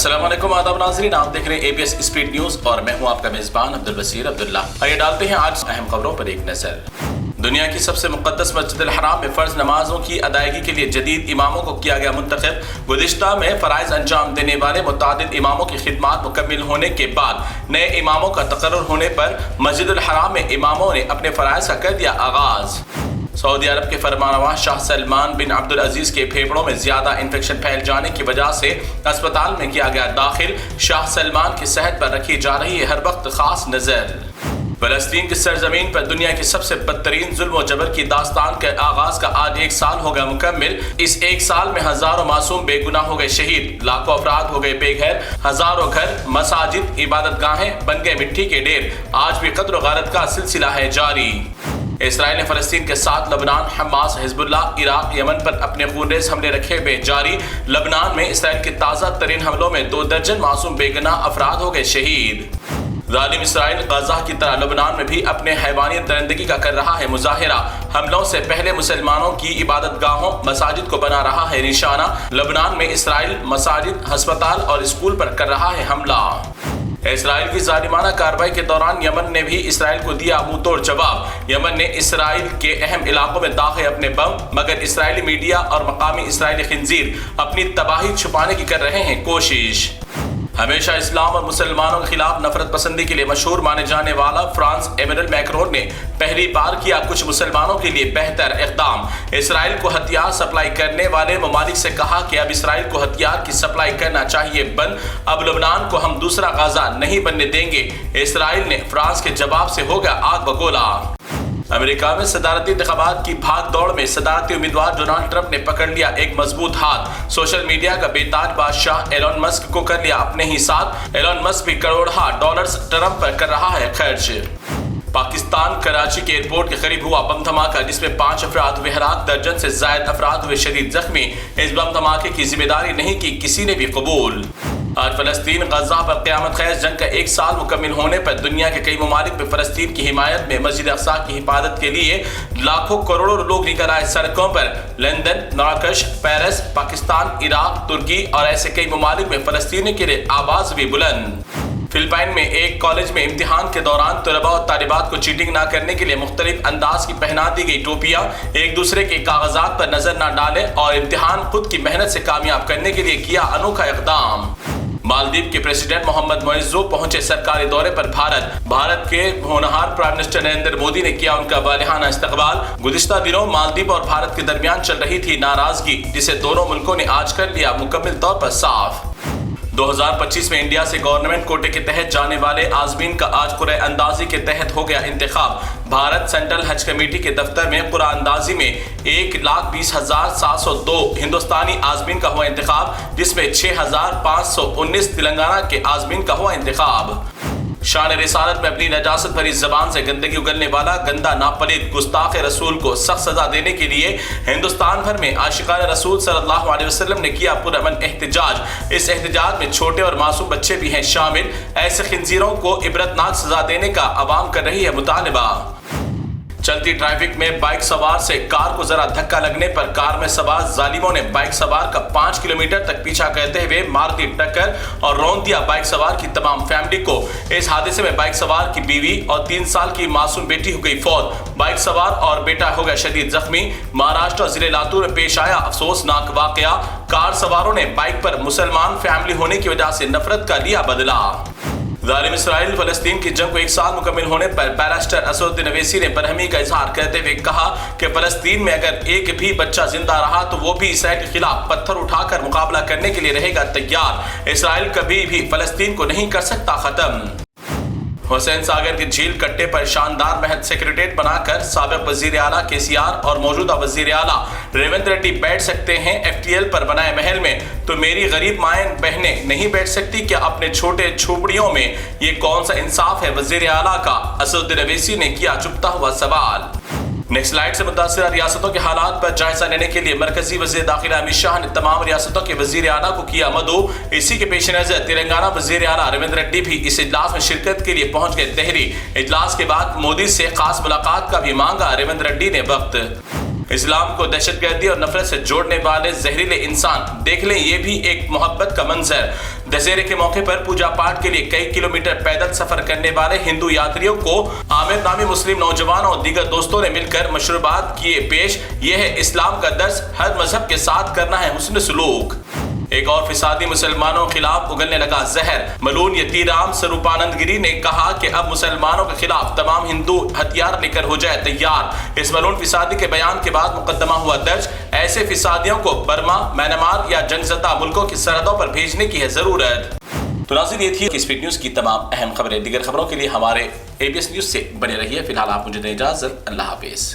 अस्सलाम वालेकुम, आदाब नाज़रीन, आप देख रहे हैं ABS स्पीड न्यूज़ और मैं हूं आपका मेज़बान अब्दुल बसीर अब्दुल्ला। आइए डालते हैं आज अहम खबरों पर एक नज़र। दुनिया की सबसे मुक़द्दस मस्जिद अल हराम में फ़र्ज़ नमाजों की अदायगी के लिए जदीद इमामों को किया गया मुंतखब। गुज़िश्ता में फ़राइज़ अंजाम देने वाले मुतादिद इमामों की खिदमात मुकम्मिल होने के बाद नए इमामों का तकर्रुर होने पर मस्जिद अल हराम में इमामों ने अपने फ़राइज़ का कर दिया आगाज़। सऊदी अरब के फरमानरवा शाह सलमान बिन अब्दुल अजीज के फेफड़ों में ज्यादा इन्फेक्शन फैल जाने की वजह से अस्पताल में किया गया दाखिल। शाह सलमान की सेहत पर रखी जा रही है हर वक्त खास नजर। फलस्तीन की सरजमीन पर दुनिया की सबसे बदतरीन जुल्म और जबर की दास्तान के आगाज का आज 1 साल हो गया मुकम्मिल। इस 1 साल में हजारों मासूम बेगुनाह हो गए शहीद, लाखों अफराद हो गए बेघर, हजारों घर, मसाजिद, इबादत गाहें बन गए मिट्टी के ढेर। आज भी कत्ल गारत का सिलसिला है जारी। इसराइल ने फलस्तीन के साथ लबनान, हमास, हिजबुल्लाह, इराक, यमन पर अपने खूनरेज़ हमले रखे हुए जारी। लबनान में इसराइल के ताज़ा तरीन हमलों में 2 दर्जन मासूम बेगुनाह अफराद हो गए शहीद। ज़ालिम इसराइल गज़ा की तरह लबनान में भी अपने हैवानी दरिंदगी का कर रहा है मुजाहिरा। हमलों से पहले मुसलमानों की इबादत गाहों, मसाजिद को बना रहा है निशाना। लबनान में इसराइल मसाजिद, अस्पताल और स्कूल पर कर रहा है हमला। इसराइल की जालिमाना कार्रवाई के दौरान यमन ने भी इसराइल को दिया मुंह तोड़ जवाब। यमन ने इसराइल के अहम इलाकों में दागे अपने बम, मगर इसराइली मीडिया और मकामी इसराइली खिंजीर अपनी तबाही छुपाने की कर रहे हैं कोशिश। हमेशा इस्लाम और मुसलमानों के खिलाफ नफरत पसंदी के लिए मशहूर माने जाने वाला फ्रांस एमेनुएल मैक्रोन ने पहली बार किया कुछ मुसलमानों के लिए बेहतर इक़दाम। इसराइल को हथियार सप्लाई करने वाले ममालिक से कहा कि अब इसराइल को हथियार की सप्लाई करना चाहिए बंद। अब लबनान को हम दूसरा गाजा नहीं बनने देंगे। इसराइल ने फ्रांस के जवाब से होगा आग बगोला। अमेरिका में सदारती इंतखाबात की भाग दौड़ में सदारती उम्मीदवार डोनाल्ड ट्रंप ने पकड़ लिया एक मजबूत हाथ। सोशल मीडिया का बेताज बादशाह एलन मस्क को कर लिया अपने ही साथ। एलन मस्क भी करोड़ों डॉलर्स ट्रंप पर कर रहा है खर्च। पाकिस्तान कराची के एयरपोर्ट के करीब हुआ बम धमाका जिसमें 5 अफराद हुए हलाक, दर्जन से जायद अफराद हुए शदीद जख्मी। इस बम धमाके की जिम्मेदारी नहीं की किसी ने भी कबूल। आज फलस्तीन गज़ा पर क़यामत खैज़ जंग का 1 साल मुकम्मिल होने पर दुनिया के कई ममालिक में फलस्तीन की हिमायत में मस्जिद अक़सा की हिफाजत के लिए लाखों करोड़ों लोग निकल आए सड़कों पर। लंदन, मराकश, पेरिस, पाकिस्तान, इराक, तुर्की और ऐसे कई ममालिक में फलस्तीन के लिए आवाज़ भी बुलंद। फिलिपाइन में एक कॉलेज में इम्तिहान के दौरान तलबा और तालिबात को चीटिंग ना करने के लिए मुख्तलिफ अंदाज की पहना दी गई टोपियां। एक दूसरे के कागजात पर नजर न डालें और इम्तिहान खुद की मेहनत से कामयाब करने के लिए किया अनोखा इक़दाम। मालदीव के प्रेसिडेंट मोहम्मद मोइज़्ज़ो पहुंचे सरकारी दौरे पर भारत के होनहार प्राइम मिनिस्टर नरेंद्र मोदी ने किया उनका वालिहाना इस्तकबाल। गुज़िश्ता दिनों मालदीव और भारत के दरमियान चल रही थी नाराजगी, जिसे दोनों मुल्कों ने आज कर लिया मुकम्मल तौर पर साफ। 2025 में इंडिया से गवर्नमेंट कोटे के तहत जाने वाले आज़मीन का आज कुरान अंदाजी के तहत हो गया इंतखाब। भारत सेंट्रल हज कमेटी के दफ्तर में कुरान अंदाजी में 1,20,702 हिंदुस्तानी आज़मीन का हुआ इंतखाब, जिसमें 6,519 तेलंगाना के आज़मीन का हुआ इंतखाब। शान रिसालत में अपनी नजासत भरी जबान से गंदगी उगलने वाला गंदा नापलीद गुस्ताख रसूल को सख्त सजा देने के लिए हिंदुस्तान भर में आशिकान रसूल सल्लल्लाहु अलैहि वसल्लम ने किया पुरअमन एहतजाज। इस एहतजाज में छोटे और मासूम बच्चे भी हैं शामिल। ऐसे खिंजीरों को इबरतनाक सजा देने का आवाम कर रही है मुतालबा। चलती ट्रैफिक में बाइक सवार से कार को जरा धक्का लगने पर कार में सवार जालिमों ने बाइक सवार का 5 किलोमीटर तक पीछा करते हुए मार दी टक्कर और रौंद दिया बाइक सवार की तमाम फैमिली को। इस हादसे में बाइक सवार की बीवी और 3 साल की मासूम बेटी हो गई फौत। बाइक सवार और बेटा हो गया शदीद जख्मी। महाराष्ट्र और जिले लातूर में पेश आया अफसोसनाक वाकया। कार सवारों ने बाइक पर मुसलमान फैमिली होने की वजह से नफरत का लिया बदला। ज़ालिम इसराइल फलस्तीन की जंग को 1 साल मुकम्मिल होने पर बैरिस्टर असदुद्दीन अवैसी ने बरहमी का इजहार करते हुए कहा कि फलस्तीन में अगर एक भी बच्चा जिंदा रहा तो वो भी इसराइल के खिलाफ पत्थर उठाकर मुकाबला करने के लिए रहेगा तैयार। इसराइल कभी भी फलस्तीन को नहीं कर सकता खत्म। हुसैन सागर की झील कट्टे पर शानदार महल सेक्रेटेरिएट बनाकर साबिक वजीर आला KCR और मौजूदा वजीर आला रेवंत रेड्डी बैठ सकते हैं FTL पर बनाए महल में, तो मेरी गरीब माएं बहनें नहीं बैठ सकती क्या अपने छोटे झोपड़ियों में? ये कौन सा इंसाफ है वजीर आला का? असदुद्दीन अवैसी ने किया चुभता हुआ सवाल। नेक्स्ट से मुतासिर रियासतों के हालात पर जायजा लेने के लिए मरकजी वज़ीर दाखिला अमित शाह ने तमाम रियासतों के वज़ीर आला को किया मदऊ। इसी के पेश नज़र तेलंगाना वज़ीर आला रेवंत रेड्डी भी इस इजलास में शिरकत के लिए पहुंच गए तहरी। इजलास के बाद मोदी से खास मुलाकात का भी मांगा रेवंत रेड्डी ने वक्त। इस्लाम को दहशतगर्दी और नफरत से जोड़ने वाले जहरीले इंसान, देख लें ये भी एक मोहब्बत का मंजर। दशहरे के मौके पर पूजा पाठ के लिए कई किलोमीटर पैदल सफर करने वाले हिंदू यात्रियों को आमिर नामी मुस्लिम नौजवानों और दीगर दोस्तों ने मिलकर मशरूबात किए पेश। यह है इस्लाम का दर्स, हर मजहब के साथ करना है हुस्न सलूक। एक और फिसादी मुसलमानों के खिलाफ उगलने लगा जहर। मलून यतीराम स्वरूपानंद गिरी ने कहा कि अब मुसलमानों के खिलाफ तमाम हिंदू हथियार लेकर हो जाए तैयार। इस मलून फिसादी के बयान के बाद मुकदमा हुआ दर्ज। ऐसे फिसादियों को बर्मा, म्यांमार या जंगजदा मुल्कों की सरहदों पर भेजने की है जरूरत। तो नाज़रीन, ये थी स्पीड न्यूज की तमाम अहम खबरें। दीगर खबरों के लिए हमारे ABS न्यूज से बने रहिए। फिलहाल आप मुझे दें इजाजत। अल्लाह हाफिज।